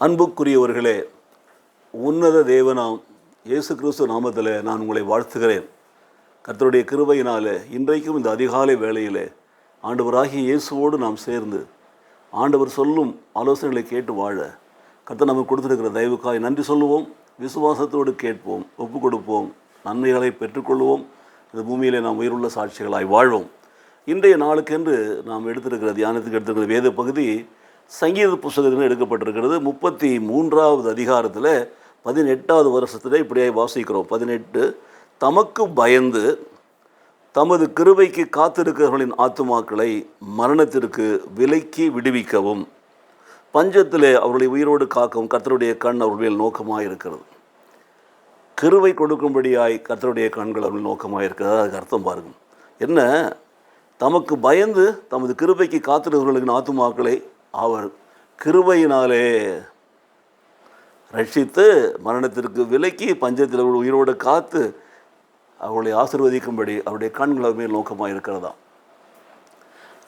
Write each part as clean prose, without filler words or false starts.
அன்புக்குரியவர்களே, உன்னத தேவனாம் இயேசு கிறிஸ்து நாமத்தில் நான் உங்களை வாழ்த்துகிறேன். கர்த்தருடைய கிருபையினாலே இன்றைக்கும் இந்த அதிகாலை வேளையிலே ஆண்டவராகிய இயேசுவோடு நாம் சேர்ந்து ஆண்டவர் சொல்லும் ஆலோசனைகளை கேட்டு வாழ கர்த்தர் நமக்கு கொடுத்திருக்கிற தயவுக்காய் நன்றி சொல்லுவோம். விசுவாசத்தோடு கேட்போம், ஒப்பு கொடுப்போம், நன்மைகளை பெற்றுக்கொள்வோம். இந்த பூமியிலே நாம் உயிருள்ள சாட்சிகளாய் வாழ்வோம். இன்றைய நாளுக்கென்று நாம் எடுத்திருக்கிற தியானத்துக்கு எடுத்திருக்கிற வேத பகுதி சங்கீத புஸ்தகத்தில் எடுக்கப்பட்டிருக்கிறது. 33வது அதிகாரத்தில் 18வது வருஷத்தில் இப்படியே வாசிக்கிறோம். 18, தமக்கு பயந்து தமது கிருபைக்கு காத்திருக்கிறவர்களின் ஆத்துமாக்களை மரணத்திற்கு விலக்கி விடுவிக்கவும், பஞ்சத்திலே அவர்களை உயிரோடு காக்கவும் கர்த்தருடைய கண் அவர்கள் நோக்கமாக இருக்கிறது. கிருபை கொடுக்கும்படியாய் கர்த்தருடைய கண்கள் அவர்கள் நோக்கமாக இருக்கிறது. அதுக்கு அர்த்தம் பாருங்கள் என்ன? தமக்கு பயந்து தமது கிருபைக்கு காத்திருக்கிறவர்களின் ஆத்துமாக்களை அவர் கிருபையினாலே ரட்சித்து மரணத்திற்கு விலக்கி பஞ்சத்தில் அவர்கள் உயிரோடு காத்து அவர்களை ஆசீர்வதிக்கும்படி அவருடைய கண்கள் மேல் நோக்கமாக இருக்கிறதா.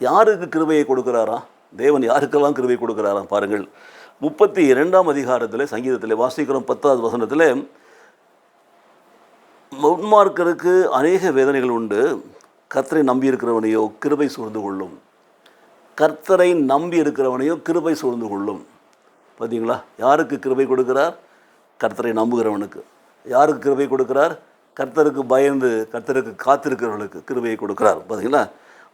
யாருக்கு கிருபையை கொடுக்குறாரா? தேவன் யாருக்கெல்லாம் கிருபை கொடுக்குறாராம் பாருங்கள். 32ஆம் அதிகாரத்தில் சங்கீதத்தில் வாசிக்கிறோம். 10வது வசனத்தில், முன்மார்க்கருக்கு அநேக வேதனைகள் உண்டு, கர்த்தரை நம்பி இருக்கிறவனையோ கிருபை சூழ்ந்து கொள்ளும். கர்த்தரை நம்பி இருக்கிறவனையோ கிருபை சூழ்ந்து கொள்ளும். பார்த்தீங்களா? யாருக்கு கிருபை கொடுக்கிறார்? கர்த்தரை நம்புகிறவனுக்கு. யாருக்கு கிருபை கொடுக்கிறார்? கர்த்தருக்கு பயந்து கர்த்தருக்கு காத்திருக்கிறவர்களுக்கு கிருபையை கொடுக்கிறார். பார்த்தீங்களா?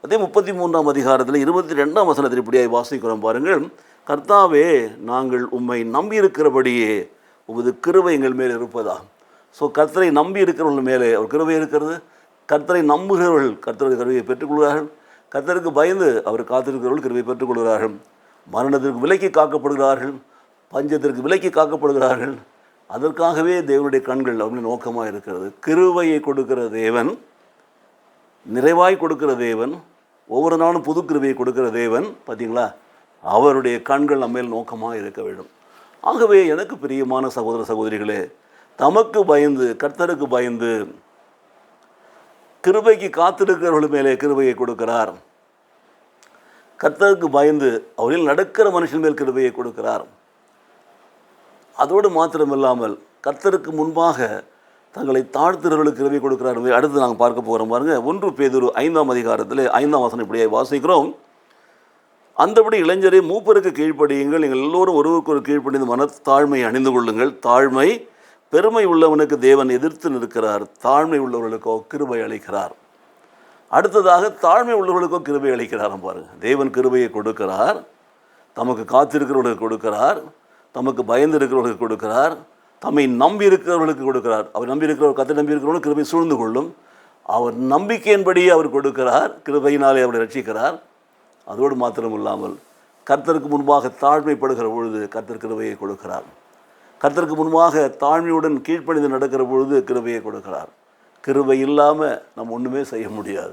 அதே 33ஆம் அதிகாரத்தில் 22ஆம் வசனத்தில் இப்படியாய் வாசிக்கிறோம் பாருங்கள். கர்த்தாவே, நாங்கள் உம்மை நம்பியிருக்கிறபடியே உமது கிருபை எங்கள் மேல் இருப்பதா. ஸோ கர்த்தரை நம்பி இருக்கிறவர்கள் மேலே அவர் கிருபை இருக்கிறது. கர்த்தரை நம்புகிறவர்கள் கர்த்தருடைய கிருபையை பெற்றுக்கொள்கிறார்கள். கர்த்தருக்கு பயந்து அவர் காத்திருக்கிறவர்கள் கிருபை பெற்றுக்கொள்கிறார்கள். மரணத்திற்கு விலக்கி காக்கப்படுகிறார்கள், பஞ்சத்திற்கு விலக்கி காக்கப்படுகிறார்கள். அதற்காகவே தேவனுடைய கண்கள் அவருடைய நோக்கமாக இருக்கிறது. கிருபையை கொடுக்கிற தேவன், நிறைவாய் கொடுக்கிற தேவன், ஒவ்வொரு நாளும் புது கிருபையை கொடுக்கிற தேவன். பார்த்தீங்களா? அவருடைய கண்கள் நம்மேல் நோக்கமாக இருக்க வேண்டும். ஆகவே எனக்கு பிரியமான சகோதர சகோதரிகளே, தமக்கு பயந்து கர்த்தருக்கு பயந்து கிருபைக்கு காத்திருக்கிறவர்கள் மேலே கிருபையை கொடுக்கிறார். கர்த்தருக்கு பயந்து அவரில் நடக்கிற மனுஷன் மேல் கிருபையை கொடுக்கிறார். அதோடு மாத்திரமில்லாமல் கர்த்தருக்கு முன்பாக தங்களை தாழ்த்துறவர்களுக்கு கிருபை கொடுக்கிறார். அடுத்து நாங்கள் பார்க்க போகிறோம் பாருங்க. 1 பேதுரு 5ஆம் அதிகாரத்தில் 5ஆம் வசனம் இப்படியே வாசிக்கிறோம். அந்தபடி இளைஞரை மூப்பருக்கு கீழ்ப்படியுங்கள், நீங்கள் எல்லோரும் ஒருவருக்கு ஒரு கீழ்ப்படிந்து மனத்தாழ்மை அணிந்து கொள்ளுங்கள். தாழ்மை பெருமை உள்ளவனுக்கு தேவன் எதிர்த்து நிற்கிறார், தாழ்மை உள்ளவர்களுக்கோ கிருபை அளிக்கிறார். அடுத்ததாக தாழ்மை உள்ளவர்களுக்கோ கிருபை அளிக்கிறார். பாருங்கள், தேவன் கிருபையை கொடுக்கிறார், தமக்கு காத்திருக்கிறவர்களுக்கு கொடுக்கிறார், தமக்கு பயந்து இருக்கிறவர்களுக்கு கொடுக்கிறார், தம்மை நம்பி இருக்கிறவர்களுக்கு கொடுக்கிறார். அவர் நம்பி இருக்கிறவர் கத்தை நம்பி இருக்கிறவர்களுக்கு கிருபை சூழ்ந்து கொள்ளும். அவர் நம்பிக்கையின்படியே அவர் கொடுக்கிறார், கிருபையினாலே அவரை ரட்சிக்கிறார். அதோடு மாத்திரம் இல்லாமல் கர்த்தருக்கு முன்பாக தாழ்மைப்படுகிற பொழுது கர்த்தர் கிருபையை கொடுக்கிறார். கர்த்தருக்கு முன்பாக தாழ்மையுடன் கீழ்ப்பணிந்து நடக்கிற பொழுது கிருபையை கொடுக்கிறார். கிருபை இல்லாமல் நம்ம ஒன்றுமே செய்ய முடியாது.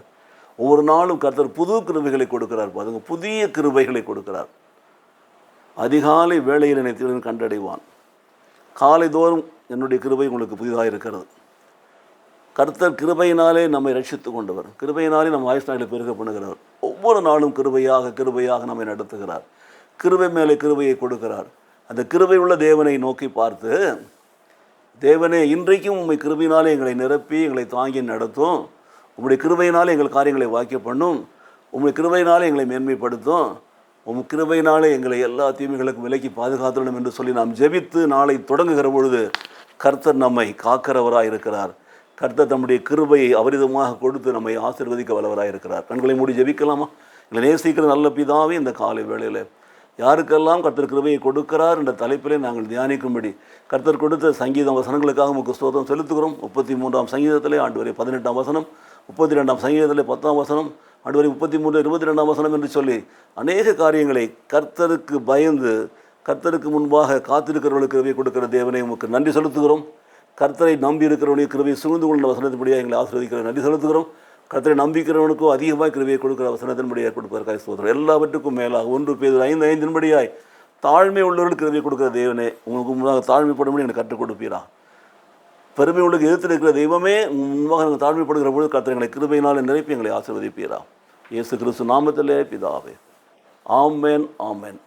ஒவ்வொரு நாளும் கர்த்தர் புது கிருபைகளை கொடுக்கிறார். பாருங்க, புதிய கிருபைகளை கொடுக்கிறார். அதிகாலை வேளையில் என்னை கண்டடைவான். காலை தோறும் என்னுடைய கிருபை உங்களுக்கு புதிதாக இருக்கிறது. கர்த்தர் கிருபையினாலே நம்மை ரட்சித்து கொண்டவர், கிருபையினாலே நம்ம ஆயுஷ்நாளை பெருக பண்ணுகிறவர். ஒவ்வொரு நாளும் கிருபையாக கிருபையாக நம்மை நடத்துகிறார். கிருபை மேலே கிருபையை கொடுக்கிறார். அந்த கிருபை உள்ள தேவனை நோக்கி பார்த்து, தேவனே, இன்றைக்கும் உம்மை கிருபையினாலே எங்களை நிரப்பி எங்களை தாங்கி நடத்தும். உம்முடைய கிருபையினாலே எங்கள் காரியங்களை வாக்கிய பண்ணும். உம்முடைய கிருபையினாலே எங்களை மேன்மைப்படுத்தும். உம் கிருபையினாலே எங்களை எல்லா தீமைகளுக்கும் விலக்கி பாதுகாத்துடணும் என்று சொல்லி நாம் ஜெபித்து நாளை தொடங்குகிற பொழுது கர்த்தர் நம்மை காக்கிறவராக இருக்கிறார். கர்த்தர் தம்முடைய கிருபையை அபரிதமாக கொடுத்து நம்மை ஆசீர்வதிக்க வல்லவராக இருக்கிறார். கண்களை மூடி ஜெபிக்கலாமா? இல்லை, நேசிக்கிற நல்ல பிதாவே, இந்த காலை வேளையில் யாருக்கெல்லாம் கர்த்தர் கிருபையை கொடுக்கிறார் என்ற தலைப்பிலே நாங்கள் தியானிக்கும்படி கர்த்தர் கொடுத்த சங்கீதம் வசனங்களுக்காக நமக்கு ஸ்தோத்திரம் செலுத்துகிறோம். 33ஆம் சங்கீதத்திலே ஆண்டவரே 18ஆம் வசனம், 32ஆம் சங்கீதத்திலே 10ஆம் வசனம், ஆண்டவரே 33, 22ஆம் வசனம் என்று சொல்லி அநேக காரியங்களை கர்த்தருக்கு பயந்து கர்த்தருக்கு முன்பாக காத்திருக்கிறவர்களுக்கு கிருபை கொடுக்கிற தேவனை உமக்கு நன்றி செலுத்துகிறோம். கர்த்தரை நம்பி இருக்கிறவனுடைய கிருபை சூழ்ந்து கொண்ட வசனத்தின்படியாக எங்களை ஆசீர்வதிக்கிற நன்றி செலுத்துகிறோம். கர்த்தரை நம்பிக்கிறவனுக்கோ அதிகமாக கிருபையை கொடுக்கிற வசனத்தின்படியாக கொடுப்பதற்காக ஸ்தோத்திரம். எல்லாவற்றுக்கும் மேலாக 1 பேதுரு 5:5 தாழ்மை உள்ளவர்களுக்கு கிருபை கொடுக்கிற தேவனே, உங்களுக்கு முன்பாக தாழ்மைப்படும்படி எனக்கு கற்றுக் கொடுப்பீரா. பெருமை உள்ளுக்கு எதிர்த்து இருக்கிற தெய்வமே, முன்பாக நாங்கள் தாழ்மைப்படுகிற பொழுது கர்த்தர் எங்களை கிருபையினால் நிரப்பி எங்களை ஆசீர்வதிப்பீரா. இயேசு கிறிஸ்து நாமத்திலே பிதாவே, ஆமென், ஆமென்.